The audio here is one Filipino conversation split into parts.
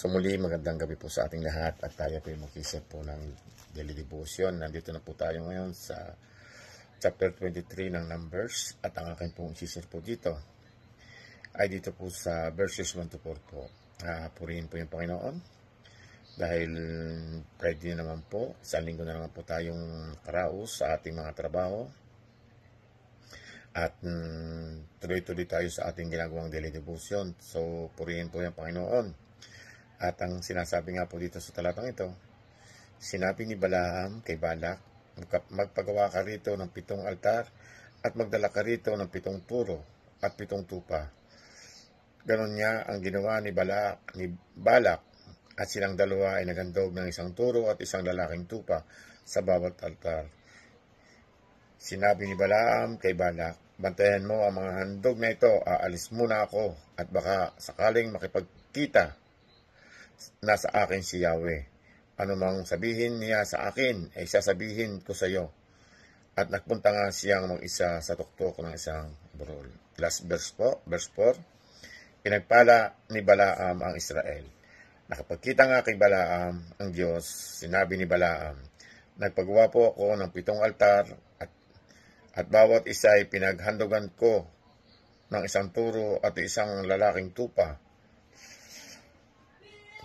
So muli, magandang gabi po sa ating lahat at tayo po yung mag-isip po ng daily devotion. Nandito na po tayo ngayon sa chapter 23 ng Numbers at ang akin pong isisir po dito ay dito po sa verses 1 to 4 po. Purihin po yung Panginoon dahil Friday na naman po, isang linggo na naman po tayong karaos sa ating mga trabaho at tuloy-tuloy tayo sa ating ginagawang daily devotion. So purihin po yung Panginoon. At ang sinasabi nga po dito sa talatang ito, sinabi ni Balaam kay Balak, magpagawa ka rito ng 7 altar at magdala ka rito ng 7 turo at 7 tupa. Ganon niya ang ginawa ni Balak at silang dalawa ay naghandog ng 1 turo at 1 lalaking tupa sa bawat altar. Sinabi ni Balaam kay Balak, bantayan mo ang mga handog na ito, aalis muna ako at baka sakaling makipagkita nasa akin si Yahweh. Ano mang sabihin niya sa akin, ay sasabihin ko sa iyo. At nagpunta nga siyang mag-isa sa tuktok ng isang burol. Last verse po, verse 4. Pinagpala ni Balaam ang Israel. Nakapagkita nga kay Balaam ang Diyos, sinabi ni Balaam, nagpagawa po ako ng 7 altar at bawat isa ay pinaghandogan ko ng 1 turo at 1 lalaking tupa.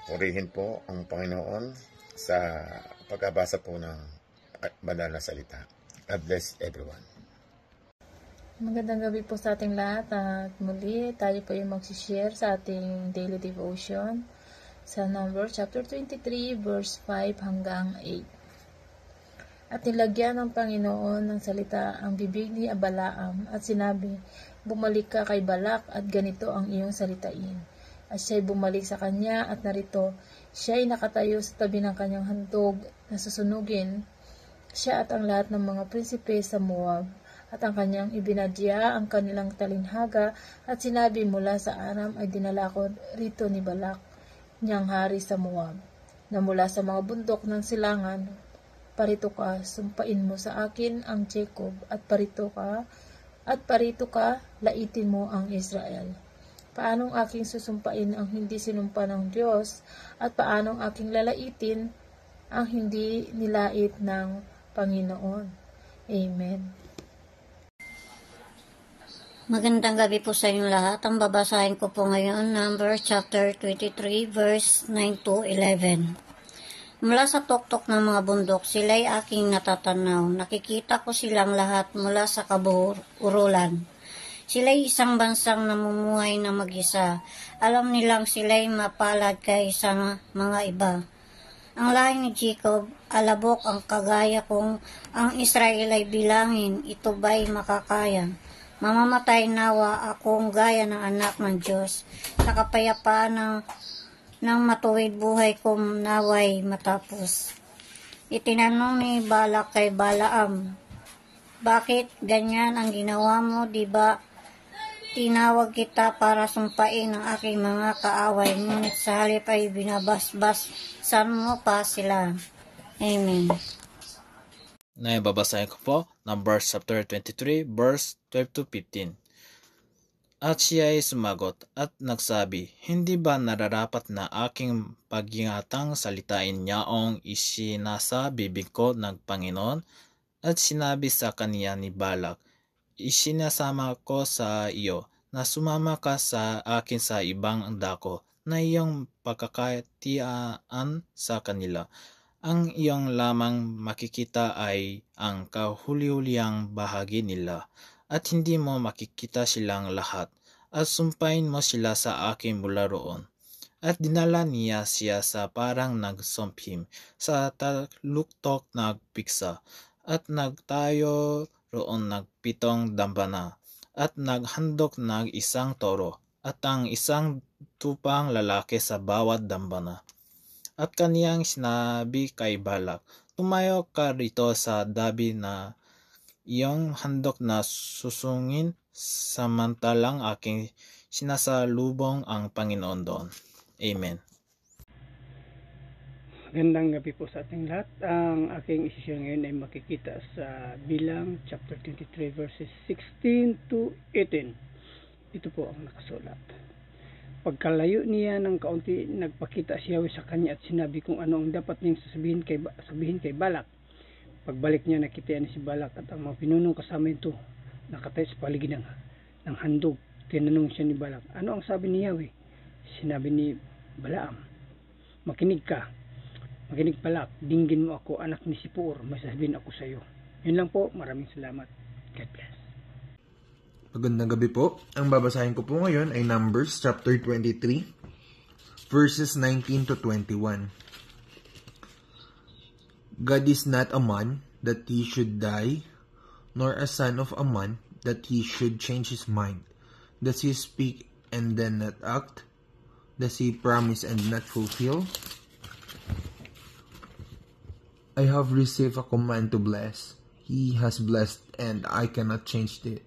Purihin po ang Panginoon sa pagkabasa po ng banal na salita. God bless everyone. Magandang gabi po sa ating lahat at muli tayo po yung mag-share sa ating daily devotion sa Numbers chapter 23 verse 5 hanggang 8. At nilagyan ng Panginoon ng salita ang bibig ni Balaam at sinabi, bumalik ka kay Balak at ganito ang iyong salitain. At siya'y bumalik sa kanya at narito, siya'y nakatayo sa tabi ng kanyang handog na susunugin, siya at ang lahat ng mga prinsipe sa Moab, at ang kanyang ibinadya ang kanilang talinhaga, at sinabi mula sa Aram ay dinala ko rito ni Balak, niyang hari sa Moab, na mula sa mga bundok ng silangan, parito ka, sumpain mo sa akin ang Jacob, at parito ka, laitin mo ang Israel. Paanong aking susumpain ang hindi sinumpa ng Diyos at paanong aking lalaitin ang hindi nilait ng Panginoon. Amen. Magandang gabi po sa inyong lahat. Ang babasahin ko po ngayon, Numbers chapter 23, verse 9 to 11. Mula sa tuktok ng mga bundok, sila'y aking natatanaw. Nakikita ko silang lahat mula sa kaburulan. Sila'y isang bansang namumuhay na mag-isa. Alam nilang sila'y mapalad kaysa mga iba. Ang lahi ni Jacob, alabok ang kagaya kung ang Israel ay bilangin, ito ba'y makakaya? Mamamatay nawa akong gaya ng anak ng Diyos. Sa kapayapaan ng matuwid buhay ko naway matapos. Itinanong ni Balak kay Balaam, bakit ganyan ang ginawa mo, di ba? Tinawag kita para sumpain ang aking mga kaaway, ngunit sa halip ay binabasbasan mo pa sila. Amen. Naibabasahin ko po, Numbers chapter 23, verse 12 to 15. At siya ay sumagot at nagsabi, hindi ba nararapat na aking pag-ingatang salitain niyaong isinasa bibig ko ng Panginoon? At sinabi sa kaniya ni Balak, isinasama ko sa iyo na sumama ka sa akin sa ibang dako na iyong pagkakatiaan sa kanila. Ang iyong lamang makikita ay ang kahuli-huliang bahagi nila at hindi mo makikita silang lahat at sumpain mo sila sa akin mula roon. At dinala niya siya sa parang nagsumphim sa taluktok nagpiksa at nagtayo roon nagpitong dambana at naghandog ng 1 toro at ang 1 tupang lalaki sa bawat dambana. At kaniyang sinabi kay Balak, tumayo ka rito sa dabi na iyong handog na susungin samantalang aking sinasalubong ang Panginoon doon. Amen. Magandang gabi po sa ating lahat. Ang aking isisyon ngayon ay makikita sa Bilang chapter 23 verses 16 to 18. Ito po ang nakasulat. pagkalayo niya ng kaunti, nagpakita si Yahweh sa kanya at sinabi kung ano ang dapat niyang sabihin kay Balak. Pagbalik niya, nakita niya si Balak at ang mga pinunong kasama ito nakatay sa paligid ng handog. Tinanong siya ni Balak, ano ang sabi ni Yahweh? Sinabi ni Balaam, makinig Balak, dinggin mo ako, anak ni Sipor, may sasabihin ako sa iyo. Yun lang po, maraming salamat. God bless. Magandang gabi po. Ang babasahin ko po ngayon ay Numbers chapter 23 verses 19 to 21. God is not a man that he should die, nor a son of a man that he should change his mind. Does he speak and then not act? Does he promise and not fulfill? I have received a command to bless. He has blessed and I cannot change it.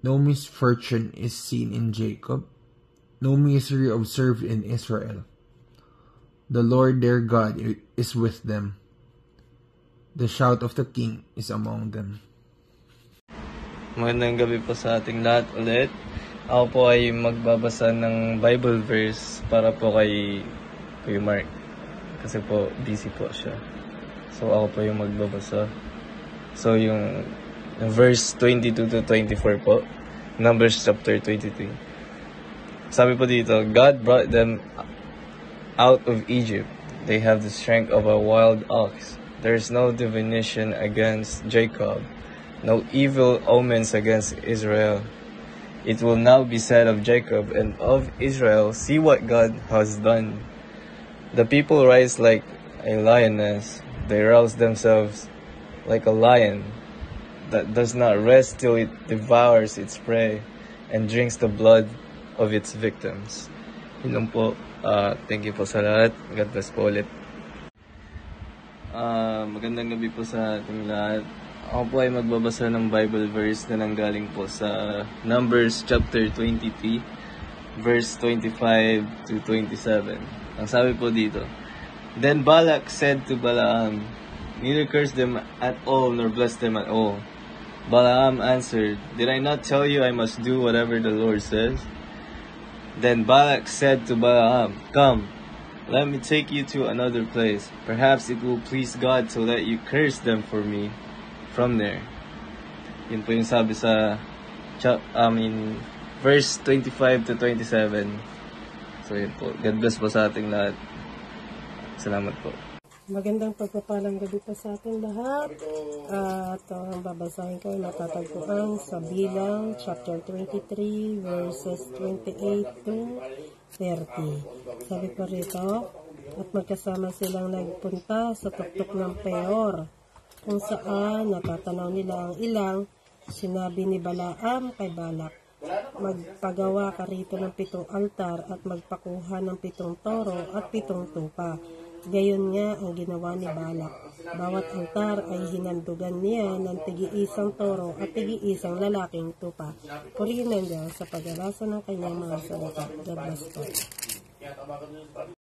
No misfortune is seen in Jacob, no misery observed in Israel. The Lord their God is with them. The shout of the king is among them. Magandang gabi po sa ating lahat ulit. Ako po ay magbabasa ng Bible verse para po kay Mark. Kasi po busy po siya. So ako po yung magbabasa. So yung verse 22 to 24 po. Numbers chapter 23. Sabi po dito, God brought them out of Egypt. They have the strength of a wild ox. There is no divination against Jacob, no evil omens against Israel. It will now be said of Jacob and of Israel, see what God has done. The people rise like a lioness. They rouse themselves like a lion that does not rest till it devours its prey and drinks the blood of its victims. Yun lang po. Thank you po sa lahat. God bless po ulit. Magandang gabi po sa ating lahat. Ako po ay magbabasa ng Bible verse na nanggaling po sa Numbers chapter 23 verse 25 to 27. Ang sabi po dito, Then Balak said to Balaam, neither curse them at all nor bless them at all. Balaam answered, Did I not tell you I must do whatever the Lord says? Then Balak said to Balaam, Come, let me take you to another place. Perhaps it will please God to let you curse them for me from there. Yun po yung sabi sa verse 25 to 27. So yun po. God bless po sa ating lahat. Salamat po. Magandang pagpapalang gabi po sa ating lahat. At ang babasahin ko ay matatagpuan sa Bilang chapter 23 verses 28 to 30. Sabi po rito, at magkasama silang nagpunta sa tuktok ng Peor, kung saan natatanaw nila ang ilang. Sinabi ni Balaam kay Balak, magpagawa ka rito ng 7 altar at magpakuha ng 7 toro at 7 tupa. Gayon nga ang ginawa ni Balak. Bawat altar ay hinandugan niya ng tig-iisang toro at tig-iisang lalaking tupa. Purihin ng Diyos sa pag-arasa ng kanyang mga salita. God bless po.